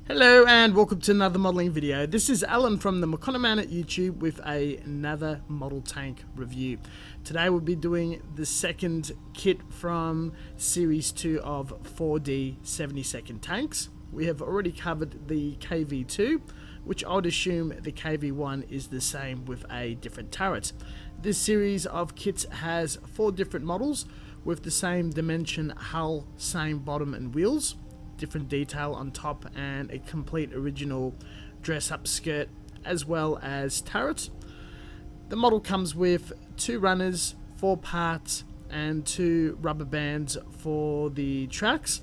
Hello and welcome to another modelling video. This is Alan from the McConaughey at YouTube with another model tank review. Today we'll be doing the second kit from Series 2 of 4D 70-second tanks. We have already covered the KV2, which I would assume the KV1 is the same with a different turret. This series of kits has 4 different models with the same dimension hull, same bottom and wheels, different detail on top, and a complete original dress-up skirt as well as turret. The model comes with 2 runners, 4 parts and 2 rubber bands for the tracks.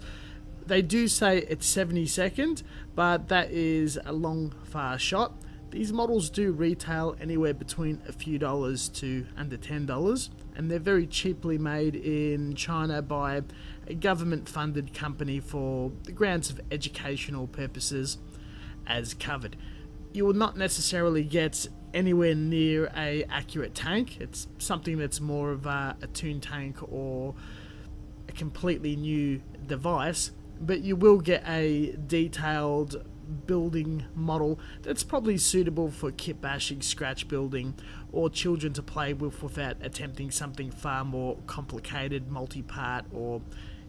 They do say it's 70-second, but that is a long far shot. These models do retail anywhere between a few dollars to under $10, and they're very cheaply made in China by a government-funded company for the grounds of educational purposes, as covered. You will not necessarily get anywhere near a accurate tank. It's something that's more of a toon tank or a completely new device, but you will get a detailed building model that's probably suitable for kit bashing, scratch building, or children to play with without attempting something far more complicated, multi-part, or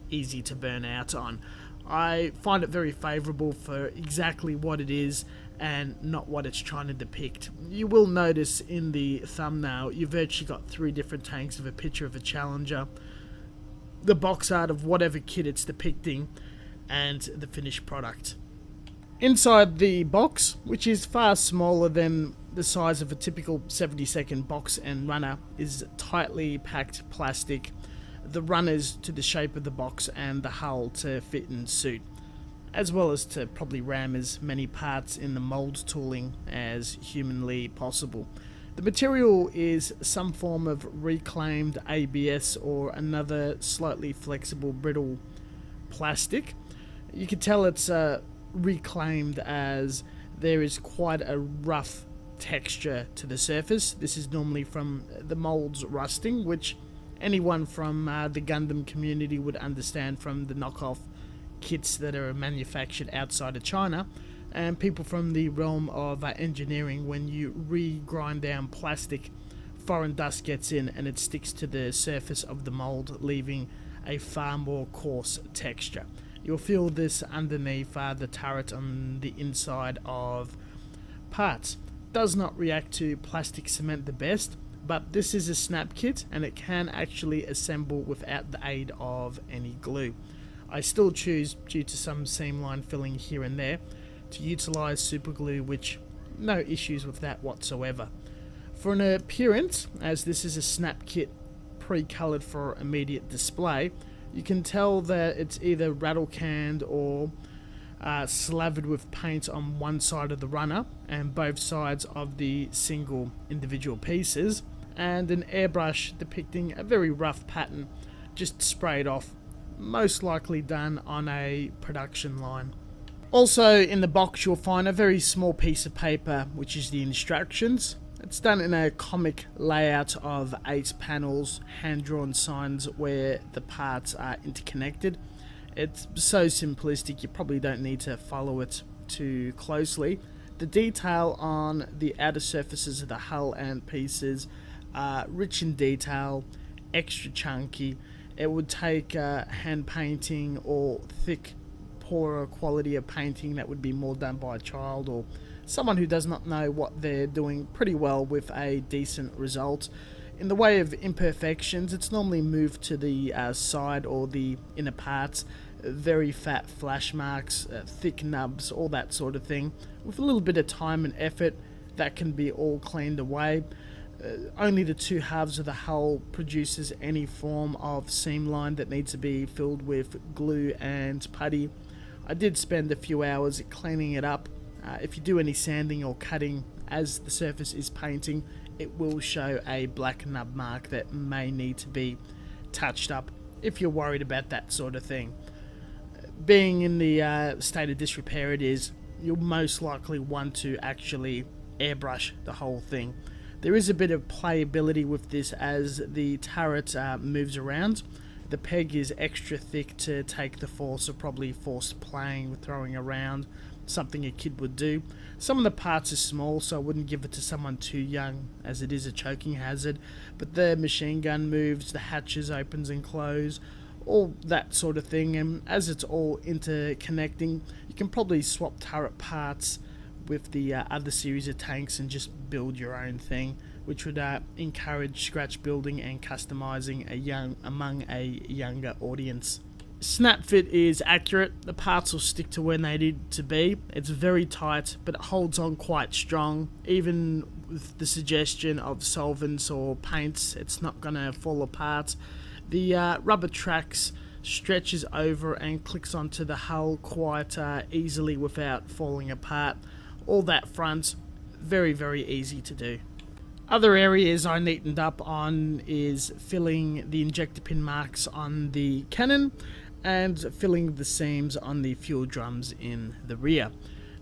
easy to burn out on. I find it very favourable for exactly what it is and not what it's trying to depict. You will notice in the thumbnail you've virtually got 3 different tanks with a picture of a Challenger, the box art of whatever kit it's depicting, and the finished product. Inside the box, which is far smaller than the size of a typical 70-second box and runner, is tightly packed plastic, the runners to the shape of the box and the hull to fit and suit, as well as to probably ram as many parts in the mould tooling as humanly possible. The material is some form of reclaimed ABS or another slightly flexible brittle plastic. You can tell it's reclaimed as there is quite a rough texture to the surface. This is normally from the molds rusting, which anyone from the Gundam community would understand from the knockoff kits that are manufactured outside of China, and people from the realm of engineering, when you re-grind down plastic, foreign dust gets in and it sticks to the surface of the mold, leaving a far more coarse texture. You'll feel this underneath the turret on the inside of parts. Does not react to plastic cement the best, but this is a snap kit and it can actually assemble without the aid of any glue. I still choose, due to some seam line filling here and there, to utilize super glue, which no issues with that whatsoever. For an appearance, as this is a snap kit pre-colored for immediate display, you can tell that it's either rattle canned or slathered with paint on one side of the runner and both sides of the single individual pieces, and an airbrush depicting a very rough pattern just sprayed off, most likely done on a production line. Also in the box you'll find a very small piece of paper, which is the instructions. It's done in a comic layout of 8 panels, hand-drawn signs where the parts are interconnected. It's so simplistic you probably don't need to follow it too closely. The detail on the outer surfaces of the hull and pieces are rich in detail, extra chunky. It would take hand painting or thick, poorer quality of painting that would be more done by a child or someone who does not know what they're doing pretty well with a decent result. In the way of imperfections, it's normally moved to the side or the inner parts, very fat flash marks, thick nubs, all that sort of thing. With a little bit of time and effort, that can be all cleaned away. Only the 2 halves of the hull produces any form of seam line that needs to be filled with glue and putty. I did spend a few hours cleaning it up. If you do any sanding or cutting as the surface is painting, it will show a black nub mark that may need to be touched up if you're worried about that sort of thing. Being in the state of disrepair it is, you'll most likely want to actually airbrush the whole thing. There is a bit of playability with this as the turret moves around. The peg is extra thick to take the force of probably forced playing with throwing around something a kid would do. Some of the parts are small, so I wouldn't give it to someone too young, as it is a choking hazard, but the machine gun moves, the hatches opens and close, all that sort of thing, and as it's all interconnecting, you can probably swap turret parts with the other series of tanks and just build your own thing, which would encourage scratch building and customizing among a younger audience. Snap fit is accurate. The parts will stick to where they need to be. It's very tight, but it holds on quite strong. Even with the suggestion of solvents or paints, it's not going to fall apart. The rubber tracks stretches over and clicks onto the hull quite easily without falling apart. All that front, very, very easy to do. Other areas I neatened up on is filling the injector pin marks on the cannon and filling the seams on the fuel drums in the rear.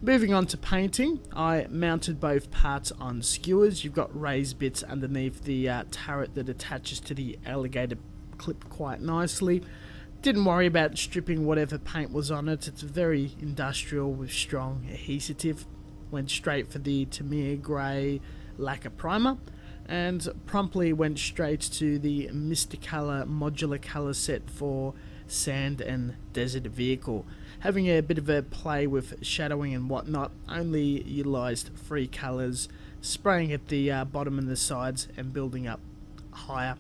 Moving on to painting, I mounted both parts on skewers. You've got raised bits underneath the turret that attaches to the alligator clip quite nicely. Didn't worry about stripping whatever paint was on it. It's very industrial with strong adhesive. Went straight for the Tamir grey lacquer primer and promptly went straight to the Mr. Colour modular colour set for sand and desert vehicle. Having a bit of a play with shadowing and whatnot, only utilised 3 colours, spraying at the bottom and the sides and building up higher.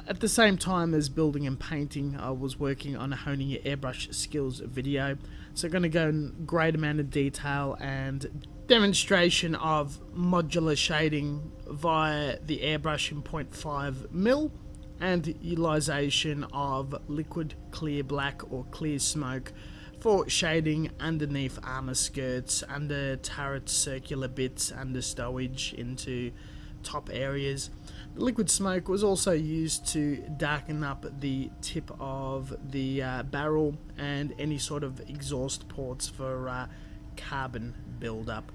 At the same time as building and painting, I was working on a honing your airbrush skills video, so I'm going to go in great amount of detail and demonstration of modular shading via the airbrush in 0.5mm and utilisation of liquid clear black or clear smoke for shading underneath armour skirts, under turret circular bits, under stowage into top areas. The liquid smoke was also used to darken up the tip of the barrel and any sort of exhaust ports for carbon buildup.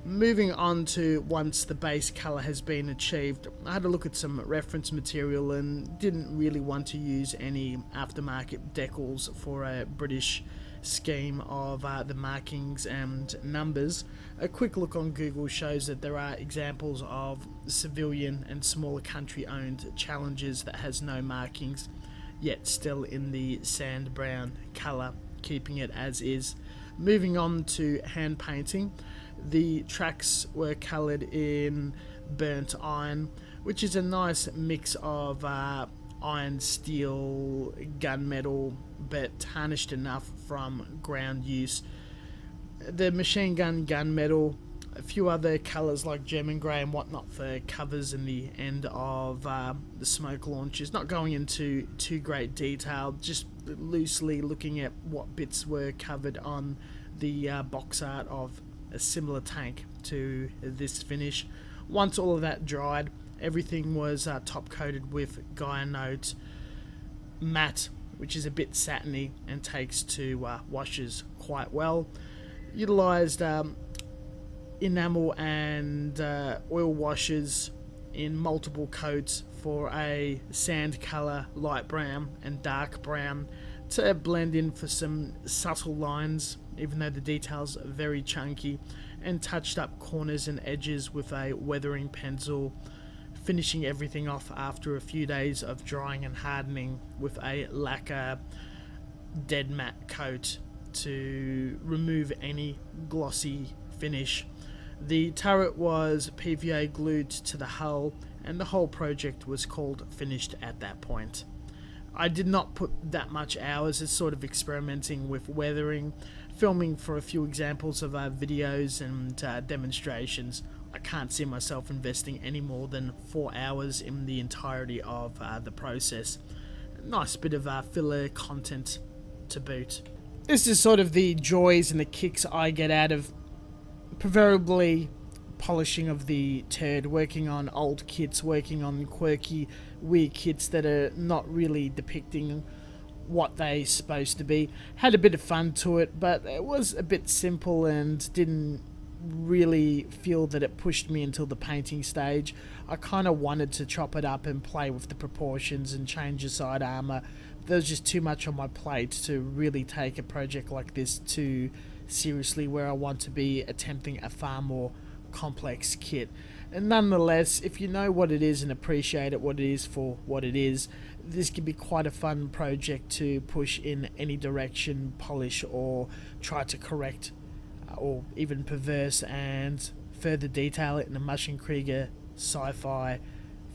Moving on to once the base colour has been achieved, I had a look at some reference material and didn't really want to use any aftermarket decals for a British scheme of the markings and numbers. A quick look on Google shows that there are examples of civilian and smaller country owned Challengers that has no markings, yet still in the sand brown colour, keeping it as is. Moving on to hand painting, the tracks were coloured in burnt iron, which is a nice mix of iron, steel, gunmetal, but tarnished enough from ground use. The machine gun gunmetal, a few other colours like German grey and whatnot for covers in the end of the smoke launchers. Not going into too great detail, just loosely looking at what bits were covered on the box art of a similar tank to this finish. Once all of that dried, everything was top coated with Gaia Note matte, which is a bit satiny and takes to washes quite well. Utilised enamel and oil washes in multiple coats for a sand colour, light brown and dark brown, to blend in for some subtle lines, even though the details are very chunky, and touched up corners and edges with a weathering pencil, finishing everything off after a few days of drying and hardening with a lacquer dead matte coat to remove any glossy finish. The turret was PVA glued to the hull, and the whole project was called finished at that point. I did not put that much hours. It's sort of experimenting with weathering, filming for a few examples of videos and demonstrations. I can't see myself investing any more than 4 hours in the entirety of the process. Nice bit of filler content to boot. This is sort of the joys and the kicks I get out of preferably polishing of the turd, working on old kits, working on quirky, weird kits that are not really depicting what they're supposed to be. Had a bit of fun to it, but it was a bit simple and didn't really feel that it pushed me until the painting stage. I kind of wanted to chop it up and play with the proportions and change the side armour. There was just too much on my plate to really take a project like this too seriously where I want to be attempting a far more complex kit. And nonetheless, if you know what it is and appreciate it, what it is for what it is, this can be quite a fun project to push in any direction, polish, or try to correct or even perverse and further detail it in a Maschinenkrieger sci-fi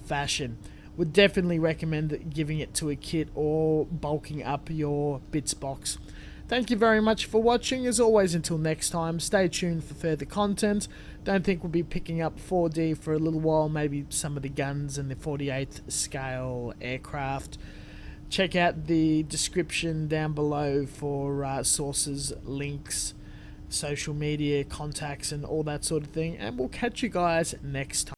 fashion. Would definitely recommend giving it to a kit or bulking up your bits box. Thank you very much for watching. As always, until next time, stay tuned for further content. Don't think we'll be picking up 4D for a little while, maybe some of the guns and the 48th scale aircraft. Check out the description down below for sources, links, social media, contacts, and all that sort of thing. And we'll catch you guys next time.